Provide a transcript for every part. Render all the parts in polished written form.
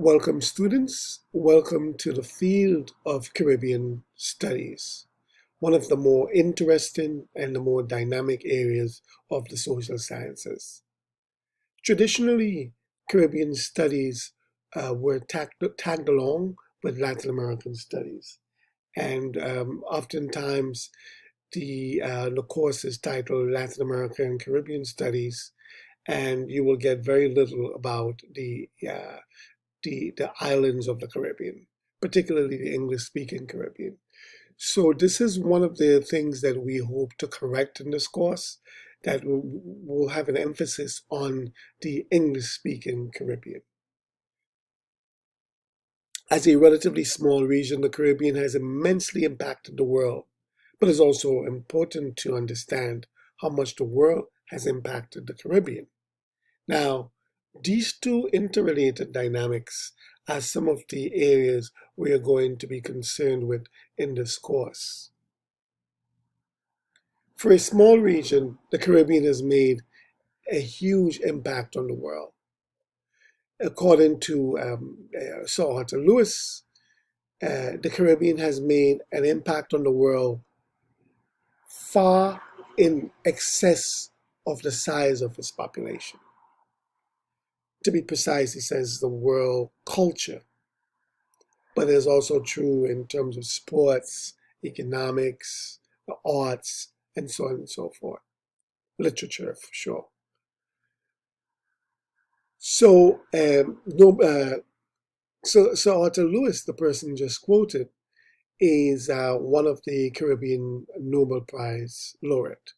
Welcome, students. Welcome to the field of Caribbean studies, one of the more interesting and the more dynamic areas of the social sciences. Traditionally, Caribbean studies were tagged along with Latin American studies, and oftentimes the course is titled Latin American and Caribbean Studies, and you will get very little about the islands of the Caribbean, particularly the English-speaking Caribbean. So this is one of the things that we hope to correct in this course, that will have an emphasis on the English-speaking Caribbean. As a relatively small region, the Caribbean has immensely impacted the world, but it's also important to understand how much the world has impacted the Caribbean. Now, these two interrelated dynamics are some of the areas we are going to be concerned with in this course. For a small region, the Caribbean has made a huge impact on the world. According to Sir Arthur Lewis, the Caribbean has made an impact on the world far in excess of the size of its population. To be precise, he says the world culture, but it's also true in terms of sports, economics, the arts, and so on and so forth. Literature, for sure. So, no, so Arthur Lewis, the person just quoted, is one of the Caribbean Nobel Prize laureate.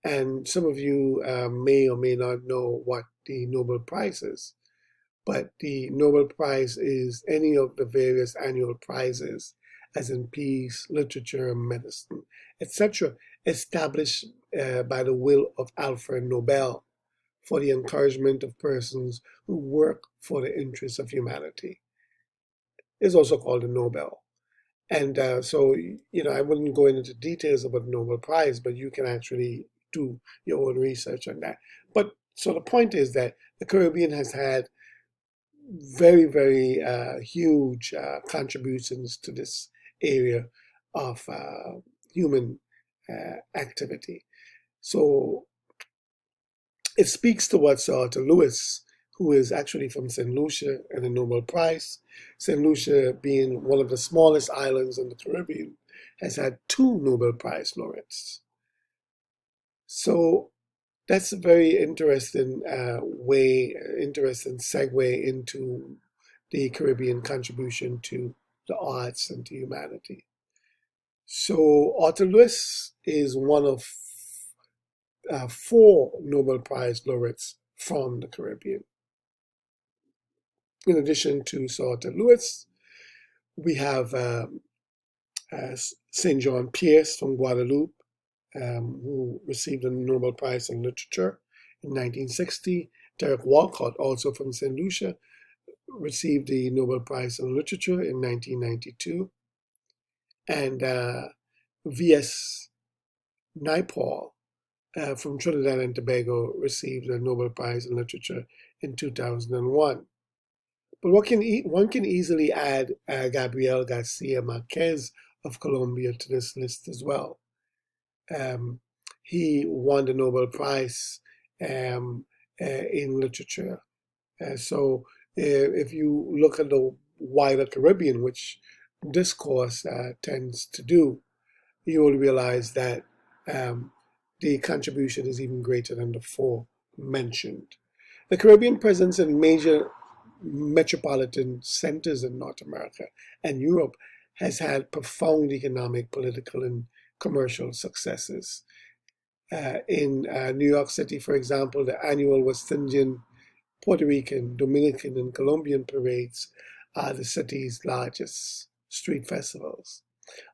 And some of you may or may not know what the Nobel Prize is. But the Nobel Prize is any of the various annual prizes, as in peace, literature, medicine, etc., established by the will of Alfred Nobel for the encouragement of persons who work for the interests of humanity. It's also called the Nobel. And I wouldn't go into details about the Nobel Prize, but you can actually do your own research on that. But so the point is that the Caribbean has had very, very huge contributions to this area of human activity. So it speaks to what Sir Arthur Lewis, who is actually from St. Lucia and a Nobel Prize, St. Lucia being one of the smallest islands in the Caribbean, has had two Nobel Prize laureates. So that's a very interesting interesting segue into the Caribbean contribution to the arts and to humanity. So Arthur Lewis is one of four Nobel Prize laureates from the Caribbean. In addition to Sir Arthur Lewis, we have St. John Pierce from Guadeloupe, who received a Nobel Prize in Literature in 1960. Derek Walcott, also from St. Lucia, received the Nobel Prize in Literature in 1992. And V.S. Naipaul from Trinidad and Tobago received a Nobel Prize in Literature in 2001. But one can easily add Gabriel Garcia Marquez of Colombia to this list as well. He won the Nobel Prize in literature. So if you look at the wider Caribbean, which this course tends to do, you will realize that the contribution is even greater than the four mentioned. The Caribbean presence in major metropolitan centers in North America and Europe has had profound economic, political, and commercial successes. In New York City, for example, the annual West Indian, Puerto Rican, Dominican, and Colombian parades are the city's largest street festivals.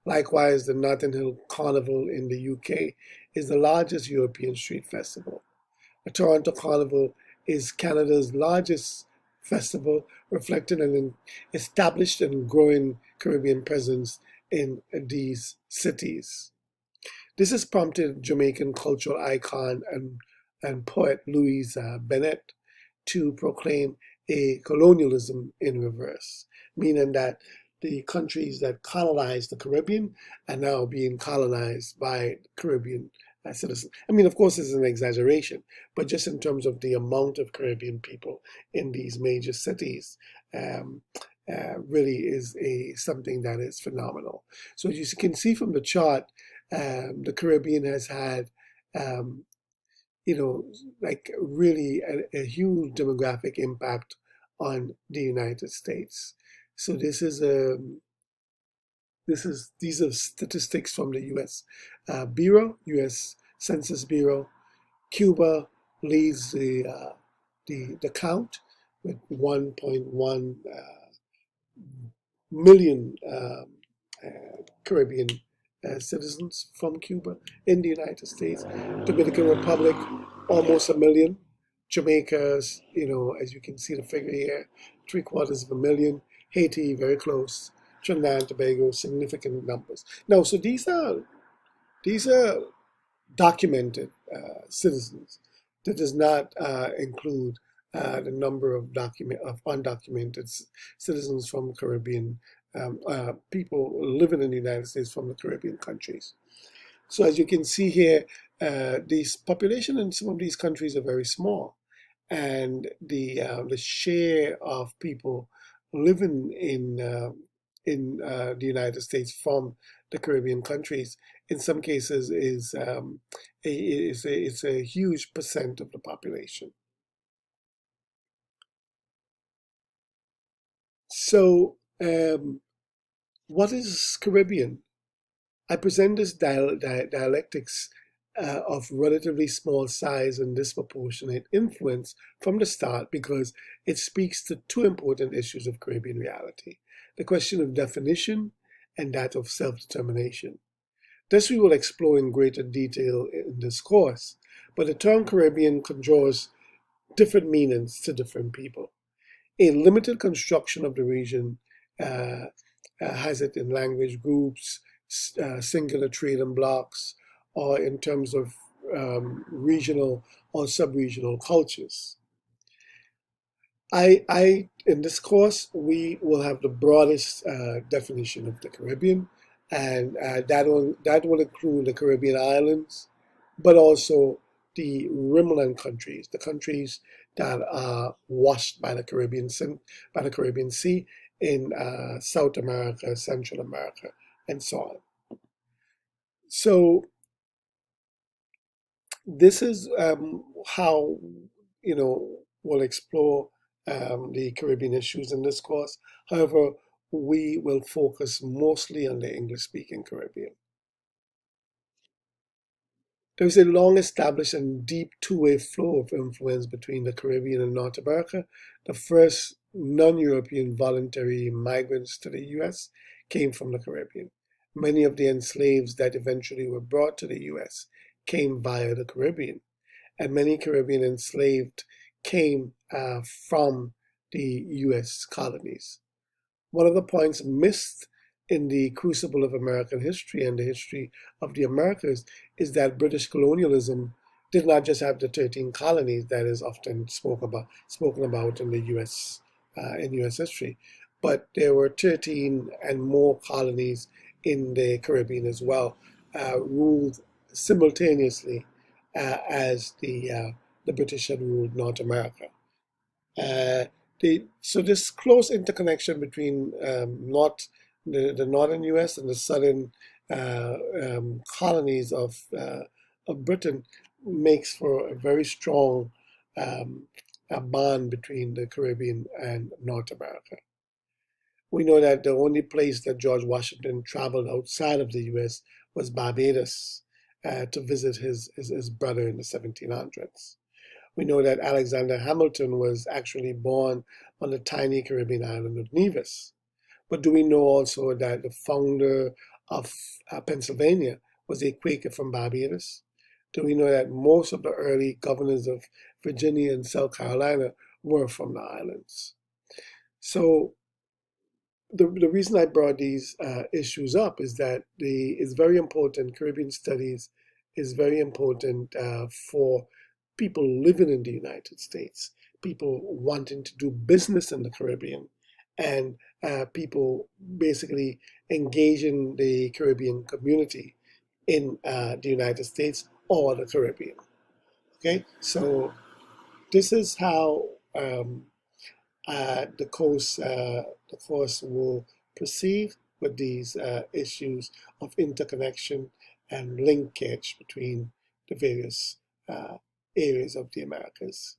Likewise, the Notting Hill Carnival in the UK is the largest European street festival. The Toronto Carnival is Canada's largest festival, reflecting an established and growing Caribbean presence in these cities. This has prompted Jamaican cultural icon and poet Louise Bennett to proclaim a colonialism in reverse, meaning that the countries that colonized the Caribbean are now being colonized by Caribbean citizens. I mean, of course, it's an exaggeration, but just in terms of the amount of Caribbean people in these major cities, um, really is a something that is phenomenal. So as you can see from the chart, the Caribbean has had um, like really a huge demographic impact on the United States. So these are statistics from the U.S. Bureau, U.S. Census Bureau. Cuba leads the count with 1.1 million Caribbean citizens from Cuba in the United States. Dominican Republic, almost a million. Jamaica's, as you can see the figure here, 3/4 of a million. Haiti, very close. Trinidad and Tobago, significant numbers. Now, so these are documented citizens. That does not include the number of undocumented citizens from Caribbean people living in the United States from the Caribbean countries. So as you can see here, these population in some of these countries are very small, and the share of people living in the United States from the Caribbean countries, in some cases, it's a huge percent of the population. So, what is Caribbean? I present this dialectics of relatively small size and disproportionate influence from the start because it speaks to two important issues of Caribbean reality: the question of definition and that of self-determination. This we will explore in greater detail in this course, but the term Caribbean conjures different meanings to different people. A limited construction of the region uh, has it in language groups, singular trading blocks, or in terms of regional or sub-regional cultures. In this course, we will have the broadest definition of the Caribbean, and that will include the Caribbean islands, but also the rimland countries, the countries that are washed by the Caribbean Sea in South America, Central America, and so on. So this is how we'll explore the Caribbean issues in this course. However, we will focus mostly on the English-speaking Caribbean. There is a long established and deep two-way flow of influence between the Caribbean and North America. The first non-European voluntary migrants to the U.S. came from the Caribbean. Many of the enslaved that eventually were brought to the U.S. came via the Caribbean, and many Caribbean enslaved came from the U.S. colonies. One of the points missed in the crucible of American history and the history of the Americas is that British colonialism did not just have the 13 colonies that is often spoken about in the U.S. history, but there were 13 and more colonies in the Caribbean as well, ruled simultaneously as the British had ruled North America. Uh, so this close interconnection between the northern U.S. and the southern colonies of Britain makes for a very strong um, a bond between the Caribbean and North America. We know that the only place that George Washington traveled outside of the U.S. was Barbados to visit his brother in the 1700s. We know that Alexander Hamilton was actually born on the tiny Caribbean island of Nevis. But do we know also that the founder of Pennsylvania was a Quaker from Barbados? Do we know that most of the early governors of Virginia and South Carolina were from the islands? So the reason I brought these issues up is that it's very important. Caribbean studies is very important for people living in the United States people wanting to do business in the Caribbean, and people basically engaging the Caribbean community in the United States or the Caribbean. Okay, so this is how the course will proceed with these issues of interconnection and linkage between the various uh, areas of the Americas.